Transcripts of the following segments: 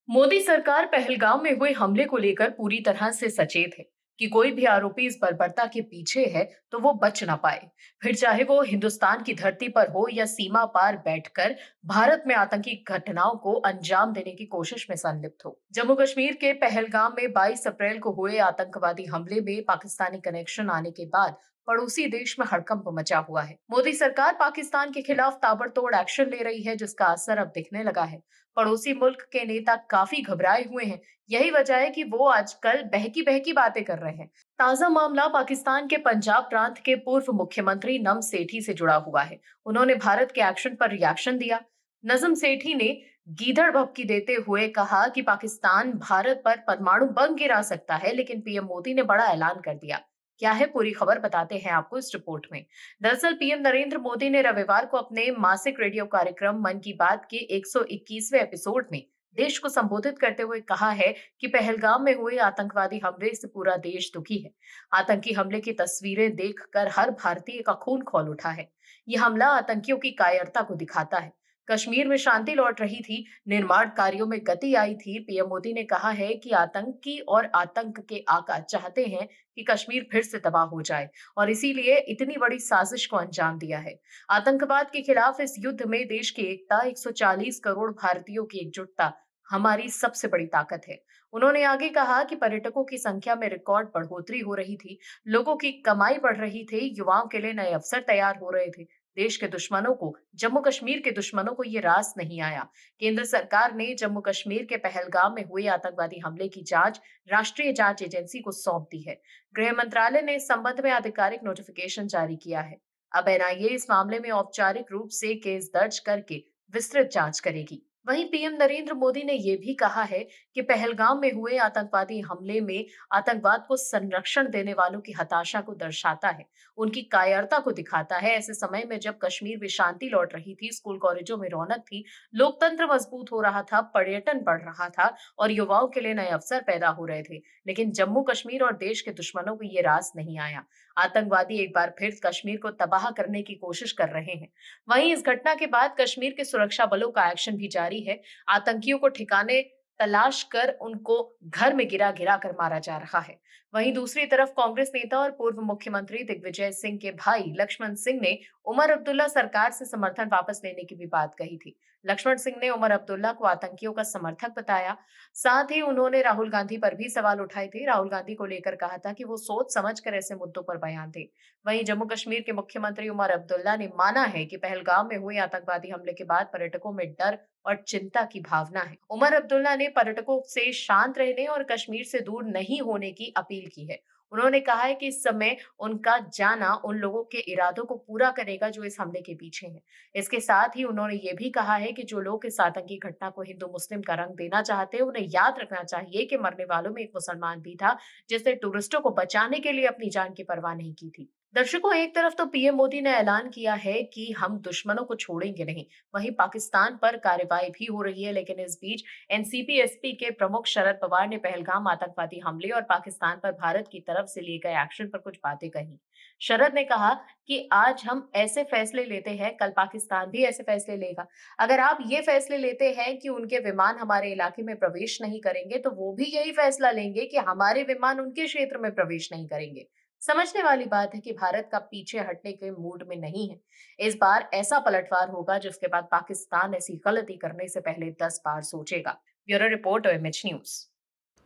मोदी सरकार पहलगाम में हुए हमले को लेकर पूरी तरह से सचेत है कि कोई भी आरोपी इस बर्बरता के पीछे है तो वो बच ना पाए। फिर चाहे वो हिंदुस्तान की धरती पर हो या सीमा पार बैठकर भारत में आतंकी घटनाओं को अंजाम देने की कोशिश में संलिप्त हो। जम्मू कश्मीर के पहलगाम में 22 अप्रैल को हुए आतंकवादी हमले में पाकिस्तानी कनेक्शन आने के बाद पड़ोसी देश में हड़कंप मचा हुआ है। मोदी सरकार पाकिस्तान के खिलाफ ताबड़तोड़ एक्शन ले रही है, जिसका असर अब दिखने लगा है। पड़ोसी मुल्क के नेता काफी घबराए हुए हैं। यही वजह है कि वो आजकल बहकी बहकी बातें कर रहे हैं। ताजा मामला पाकिस्तान के पंजाब प्रांत के पूर्व मुख्यमंत्री नम सेठी से जुड़ा हुआ है। उन्होंने भारत के एक्शन पर रिएक्शन दिया। नजम सेठी ने गीदड़ भभकी देते हुए कहा कि पाकिस्तान भारत पर परमाणु बम गिरा सकता है, लेकिन पीएम मोदी ने बड़ा ऐलान कर दिया। क्या है पूरी खबर, बताते हैं आपको इस रिपोर्ट में। दरअसल पीएम नरेंद्र मोदी ने रविवार को अपने मासिक रेडियो कार्यक्रम मन की बात के 121वें एपिसोड में देश को संबोधित करते हुए कहा है कि पहलगाम में हुए आतंकवादी हमले से पूरा देश दुखी है। आतंकी हमले की तस्वीरें देखकर हर भारतीय का खून खौल उठा है। यह हमला आतंकियों की कायरता को दिखाता है। कश्मीर में शांति लौट रही थी, निर्माण कार्यों में गति आई थी। पीएम मोदी ने कहा है कि आतंकी और आतंक के आका चाहते हैं कि कश्मीर फिर से तबाह हो जाए और इसीलिए इतनी बड़ी साजिश को अंजाम दिया है। आतंकवाद के खिलाफ इस युद्ध में देश की एकता, 140 करोड़ भारतीयों की एकजुटता हमारी सबसे बड़ी ताकत है। उन्होंने आगे कहा कि पर्यटकों की संख्या में रिकॉर्ड बढ़ोतरी हो रही थी, लोगों की कमाई बढ़ रही थी, युवाओं के लिए नए अवसर तैयार हो रहे थे। देश के दुश्मनों को, जम्मू कश्मीर के दुश्मनों को ये रास नहीं आया। केंद्र सरकार ने जम्मू कश्मीर के पहलगाम में हुए आतंकवादी हमले की जांच राष्ट्रीय जांच एजेंसी को सौंप दी है। गृह मंत्रालय ने इस संबंध में आधिकारिक नोटिफिकेशन जारी किया है। अब एनआईए इस मामले में औपचारिक रूप से केस दर्ज करके विस्तृत जांच करेगी। वहीं पीएम नरेंद्र मोदी ने यह भी कहा है कि पहलगाम में हुए आतंकवादी हमले में आतंकवाद को संरक्षण देने वालों की हताशा को दर्शाता है, उनकी कायरता को दिखाता है। ऐसे समय में जब कश्मीर में शांति लौट रही थी, स्कूल कॉलेजों में रौनक थी, लोकतंत्र मजबूत हो रहा था, पर्यटन बढ़ रहा था और युवाओं के लिए नए अवसर पैदा हो रहे थे, लेकिन जम्मू कश्मीर और देश के दुश्मनों को ये रास नहीं आया। आतंकवादी एक बार फिर कश्मीर को तबाह करने की कोशिश कर रहे हैं। वहीं इस घटना के बाद कश्मीर के सुरक्षा बलों का एक्शन भी जारी है। आतंकियों को ठिकाने तलाश कर उनको घर में गिरा गिरा कर मारा जा रहा है। वहीं दूसरी तरफ कांग्रेस नेता और पूर्व मुख्यमंत्री दिग्विजय सिंह के भाई लक्ष्मण सिंह ने उमर अब्दुल्ला सरकार से समर्थन वापस लेने की भी बात कही थी। लक्ष्मण सिंह ने उमर अब्दुल्ला को आतंकियों का समर्थक बताया। साथ ही उन्होंने राहुल गांधी पर भी सवाल उठाए थे। राहुल गांधी को लेकर कहा था कि वो सोच समझकर ऐसे मुद्दों पर बयान दें। वहीं जम्मू कश्मीर के मुख्यमंत्री उमर अब्दुल्ला ने माना है कि पहलगाम में हुए आतंकवादी हमले के बाद पर्यटकों में डर और चिंता की भावना है। उमर अब्दुल्ला ने पर्यटकों से शांत रहने और कश्मीर से दूर नहीं होने की अपील की है। उन्होंने कहा है कि इस समय उनका जाना उन लोगों के इरादों को पूरा करेगा जो इस हमले के पीछे हैं। इसके साथ ही उन्होंने ये भी कहा है कि जो लोग इस आतंकी घटना को हिंदू मुस्लिम का रंग देना चाहते हैं, उन्हें याद रखना चाहिए कि मरने वालों में एक मुसलमान भी था, जिसने टूरिस्टों को बचाने के लिए अपनी जान की परवाह नहीं की थी। दर्शकों, एक तरफ तो पीएम मोदी ने ऐलान किया है कि हम दुश्मनों को छोड़ेंगे नहीं, वहीं पाकिस्तान पर कार्रवाई भी हो रही है, लेकिन इस बीच एनसीपी एसपी के प्रमुख शरद पवार ने पहलगाम आतंकवादी हमले और पाकिस्तान पर भारत की तरफ से लिए गए एक्शन पर कुछ बातें कही। शरद ने कहा कि आज हम ऐसे फैसले लेते हैं, कल पाकिस्तान भी ऐसे फैसले लेगा। अगर आप ये फैसले लेते हैं कि उनके विमान हमारे इलाके में प्रवेश नहीं करेंगे, तो वो भी यही फैसला लेंगे कि हमारे विमान उनके क्षेत्र में प्रवेश नहीं करेंगे। समझने वाली बात है कि भारत का पीछे हटने के मूड में नहीं है। इस बार ऐसा पलटवार होगा जिसके बाद पाकिस्तान ऐसी गलती करने से पहले 10 बार सोचेगा। Bureau report, OMH news.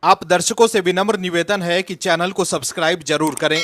आप दर्शकों से विनम्र निवेदन है कि चैनल को सब्सक्राइब जरूर करें